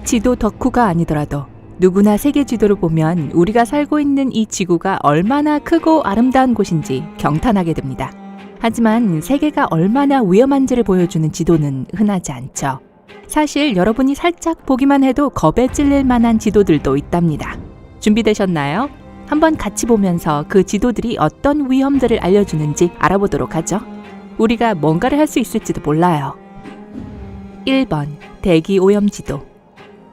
지도 덕후가 아니더라도 누구나 세계 지도를 보면 우리가 살고 있는 이 지구가 얼마나 크고 아름다운 곳인지 경탄하게 됩니다. 하지만 세계가 얼마나 위험한지를 보여주는 지도는 흔하지 않죠. 사실 여러분이 살짝 보기만 해도 겁에 찔릴 만한 지도들도 있답니다. 준비되셨나요? 한번 같이 보면서 그 지도들이 어떤 위험들을 알려주는지 알아보도록 하죠. 우리가 뭔가를 할 수 있을지도 몰라요. 1번 대기 오염 지도.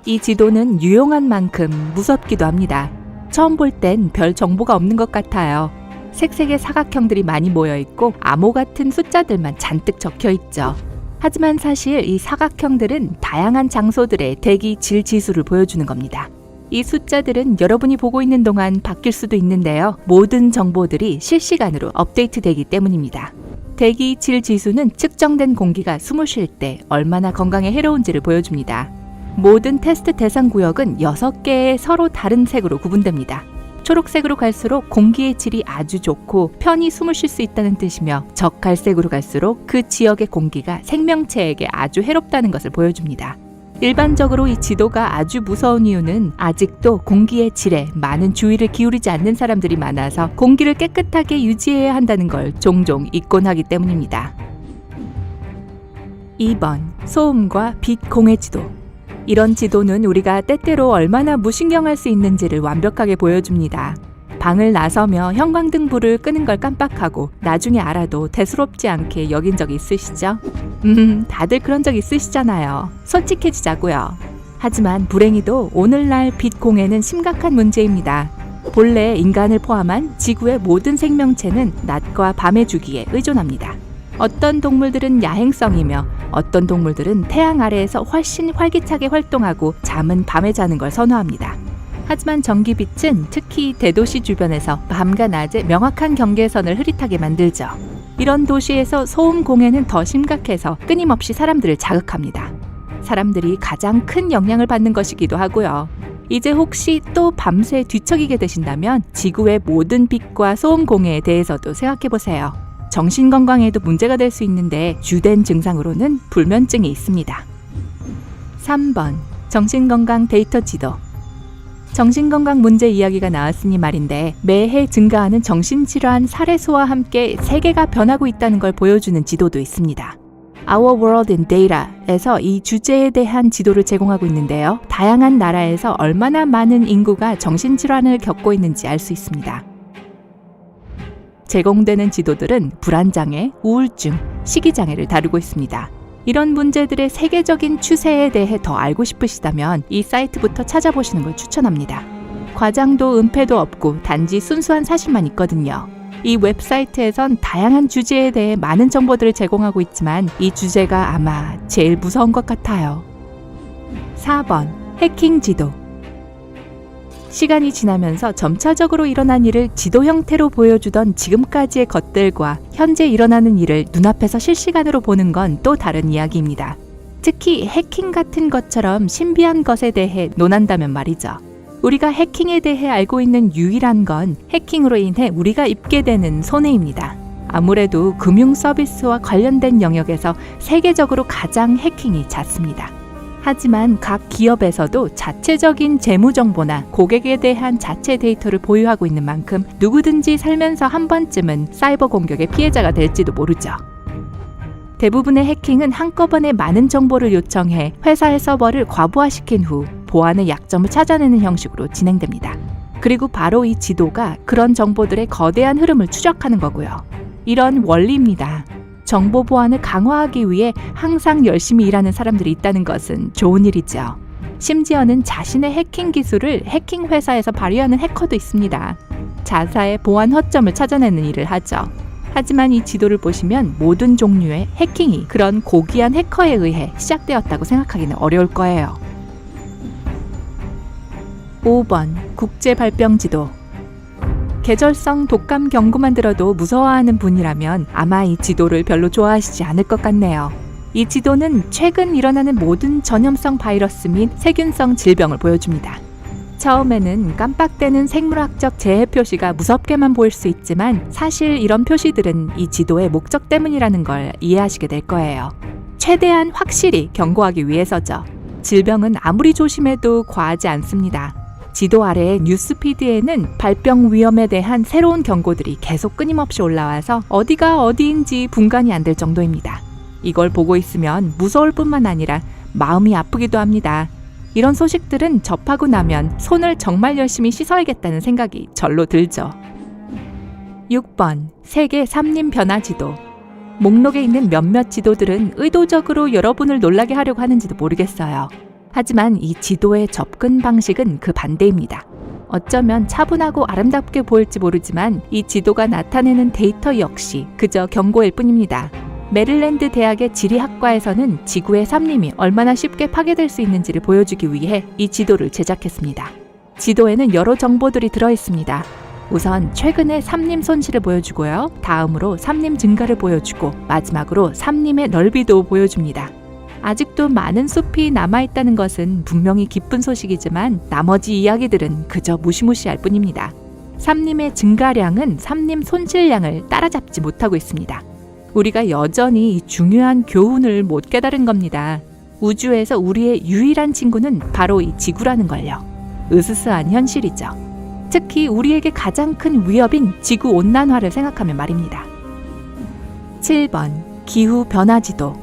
이 지도는 유용한 만큼 무섭기도 합니다. 처음 볼 땐 별 정보가 없는 것 같아요. 색색의 사각형들이 많이 모여있고 암호 같은 숫자들만 잔뜩 적혀있죠. 하지만 사실 이 사각형들은 다양한 장소들의 대기 질 지수를 보여주는 겁니다. 이 숫자들은 여러분이 보고 있는 동안 바뀔 수도 있는데요. 모든 정보들이 실시간으로 업데이트되기 때문입니다. 대기 질 지수는 측정된 공기가 숨을 쉴 때 얼마나 건강에 해로운지를 보여줍니다. 모든 테스트 대상 구역은 6개의 서로 다른 색으로 구분됩니다. 초록색으로 갈수록 공기의 질이 아주 좋고 편히 숨을 쉴 수 있다는 뜻이며 적갈색으로 갈수록 그 지역의 공기가 생명체에게 아주 해롭다는 것을 보여줍니다. 일반적으로 이 지도가 아주 무서운 이유는 아직도 공기의 질에 많은 주의를 기울이지 않는 사람들이 많아서 공기를 깨끗하게 유지해야 한다는 걸 종종 잊곤 하기 때문입니다. 2번 소음과 빛 공해 지도. 이런 지도는 우리가 때때로 얼마나 무신경할 수 있는지를 완벽하게 보여줍니다. 방을 나서며 형광등 불을 끄는 걸 깜빡하고 나중에 알아도 대수롭지 않게 여긴 적 있으시죠? 다들 그런 적 있으시잖아요. 솔직해지자고요. 하지만 불행히도 오늘날 빛 공해는 심각한 문제입니다. 본래 인간을 포함한 지구의 모든 생명체는 낮과 밤의 주기에 의존합니다. 어떤 동물들은 야행성이며 어떤 동물들은 태양 아래에서 훨씬 활기차게 활동하고 잠은 밤에 자는 걸 선호합니다. 하지만 전기빛은 특히 대도시 주변에서 밤과 낮의 명확한 경계선을 흐릿하게 만들죠. 이런 도시에서 소음 공해는 더 심각해서 끊임없이 사람들을 자극합니다. 사람들이 가장 큰 영향을 받는 것이기도 하고요. 이제 혹시 또 밤새 뒤척이게 되신다면 지구의 모든 빛과 소음 공해에 대해서도 생각해보세요. 정신건강에도 문제가 될 수 있는데 주된 증상으로는 불면증이 있습니다. 3번 정신건강 데이터 지도. 정신건강 문제 이야기가 나왔으니 말인데 매해 증가하는 정신질환 사례수와 함께 세계가 변하고 있다는 걸 보여주는 지도도 있습니다. Our World in Data에서 이 주제에 대한 지도를 제공하고 있는데요. 다양한 나라에서 얼마나 많은 인구가 정신질환을 겪고 있는지 알 수 있습니다. 제공되는 지도들은 불안장애, 우울증, 식이장애를 다루고 있습니다. 이런 문제들의 세계적인 추세에 대해 더 알고 싶으시다면 이 사이트부터 찾아보시는 걸 추천합니다. 과장도 은폐도 없고 단지 순수한 사실만 있거든요. 이 웹사이트에선 다양한 주제에 대해 많은 정보들을 제공하고 있지만 이 주제가 아마 제일 무서운 것 같아요. 4번 해킹 지도. 시간이 지나면서 점차적으로 일어난 일을 지도 형태로 보여주던 지금까지의 것들과 현재 일어나는 일을 눈앞에서 실시간으로 보는 건 또 다른 이야기입니다. 특히 해킹 같은 것처럼 신비한 것에 대해 논한다면 말이죠. 우리가 해킹에 대해 알고 있는 유일한 건 해킹으로 인해 우리가 입게 되는 손해입니다. 아무래도 금융 서비스와 관련된 영역에서 세계적으로 가장 해킹이 잦습니다. 하지만 각 기업에서도 자체적인 재무 정보나 고객에 대한 자체 데이터를 보유하고 있는 만큼 누구든지 살면서 한 번쯤은 사이버 공격의 피해자가 될지도 모르죠. 대부분의 해킹은 한꺼번에 많은 정보를 요청해 회사의 서버를 과부하시킨 후 보안의 약점을 찾아내는 형식으로 진행됩니다. 그리고 바로 이 지도가 그런 정보들의 거대한 흐름을 추적하는 거고요. 이런 원리입니다. 정보 보안을 강화하기 위해 항상 열심히 일하는 사람들이 있다는 것은 좋은 일이죠. 심지어는 자신의 해킹 기술을 해킹 회사에서 발휘하는 해커도 있습니다. 자사의 보안 허점을 찾아내는 일을 하죠. 하지만 이 지도를 보시면 모든 종류의 해킹이 그런 고귀한 해커에 의해 시작되었다고 생각하기는 어려울 거예요. 5번 국제발병 지도. 계절성 독감 경고만 들어도 무서워하는 분이라면 아마 이 지도를 별로 좋아하시지 않을 것 같네요. 이 지도는 최근 일어나는 모든 전염성 바이러스 및 세균성 질병을 보여줍니다. 처음에는 깜빡대는 생물학적 재해 표시가 무섭게만 보일 수 있지만 사실 이런 표시들은 이 지도의 목적 때문이라는 걸 이해하시게 될 거예요. 최대한 확실히 경고하기 위해서죠. 질병은 아무리 조심해도 과하지 않습니다. 지도 아래의 뉴스피드에는 발병 위험에 대한 새로운 경고들이 계속 끊임없이 올라와서 어디가 어디인지 분간이 안 될 정도입니다. 이걸 보고 있으면 무서울 뿐만 아니라 마음이 아프기도 합니다. 이런 소식들은 접하고 나면 손을 정말 열심히 씻어야겠다는 생각이 절로 들죠. 6번 세계 삼림 변화 지도. 목록에 있는 몇몇 지도들은 의도적으로 여러분을 놀라게 하려고 하는지도 모르겠어요. 하지만 이 지도의 접근 방식은 그 반대입니다. 어쩌면 차분하고 아름답게 보일지 모르지만 이 지도가 나타내는 데이터 역시 그저 경고일 뿐입니다. 메릴랜드 대학의 지리학과에서는 지구의 삼림이 얼마나 쉽게 파괴될 수 있는지를 보여주기 위해 이 지도를 제작했습니다. 지도에는 여러 정보들이 들어있습니다. 우선 최근의 삼림 손실을 보여주고요. 다음으로 삼림 증가를 보여주고 마지막으로 삼림의 넓이도 보여줍니다. 아직도 많은 숲이 남아있다는 것은 분명히 기쁜 소식이지만 나머지 이야기들은 그저 무시무시할 뿐입니다. 삼림의 증가량은 삼림 손실량을 따라잡지 못하고 있습니다. 우리가 여전히 이 중요한 교훈을 못 깨달은 겁니다. 우주에서 우리의 유일한 친구는 바로 이 지구라는 걸요. 으스스한 현실이죠. 특히 우리에게 가장 큰 위협인 지구온난화를 생각하면 말입니다. 7번 기후변화지도.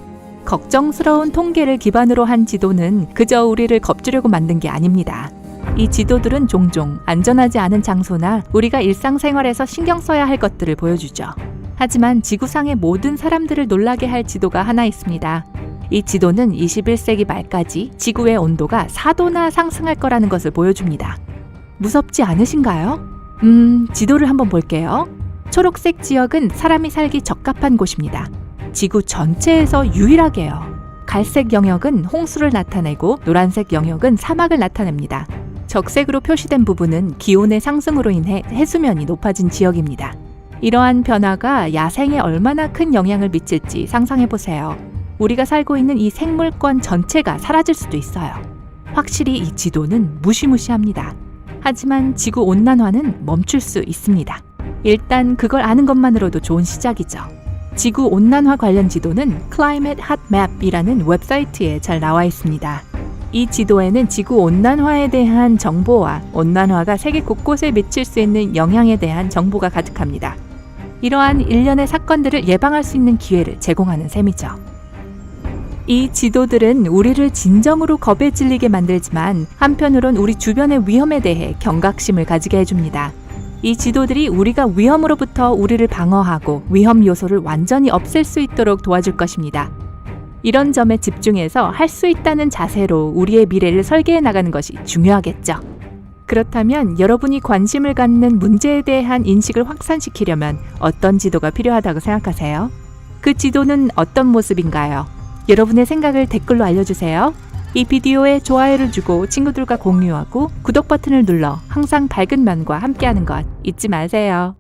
걱정스러운 통계를 기반으로 한 지도는 그저 우리를 겁주려고 만든 게 아닙니다. 이 지도들은 종종 안전하지 않은 장소나 우리가 일상생활에서 신경 써야 할 것들을 보여주죠. 하지만 지구상의 모든 사람들을 놀라게 할 지도가 하나 있습니다. 이 지도는 21세기 말까지 지구의 온도가 4도나 상승할 거라는 것을 보여줍니다. 무섭지 않으신가요? 지도를 한번 볼게요. 초록색 지역은 사람이 살기 적합한 곳입니다. 지구 전체에서 유일하게요. 갈색 영역은 홍수를 나타내고 노란색 영역은 사막을 나타냅니다. 적색으로 표시된 부분은 기온의 상승으로 인해 해수면이 높아진 지역입니다. 이러한 변화가 야생에 얼마나 큰 영향을 미칠지 상상해보세요. 우리가 살고 있는 이 생물권 전체가 사라질 수도 있어요. 확실히 이 지도는 무시무시합니다. 하지만 지구온난화는 멈출 수 있습니다. 일단 그걸 아는 것만으로도 좋은 시작이죠. 지구온난화 관련 지도는 Climate Hot Map이라는 웹사이트에 잘 나와 있습니다. 이 지도에는 지구온난화에 대한 정보와 온난화가 세계 곳곳에 미칠 수 있는 영향에 대한 정보가 가득합니다. 이러한 일련의 사건들을 예방할 수 있는 기회를 제공하는 셈이죠. 이 지도들은 우리를 진정으로 겁에 질리게 만들지만 한편으론 우리 주변의 위험에 대해 경각심을 가지게 해줍니다. 이 지도들이 우리가 위험으로부터 우리를 방어하고 위험 요소를 완전히 없앨 수 있도록 도와줄 것입니다. 이런 점에 집중해서 할 수 있다는 자세로 우리의 미래를 설계해 나가는 것이 중요하겠죠. 그렇다면 여러분이 관심을 갖는 문제에 대한 인식을 확산시키려면 어떤 지도가 필요하다고 생각하세요? 그 지도는 어떤 모습인가요? 여러분의 생각을 댓글로 알려주세요. 이 비디오에 좋아요를 주고 친구들과 공유하고 구독 버튼을 눌러 항상 밝은 면과 함께하는 것 잊지 마세요.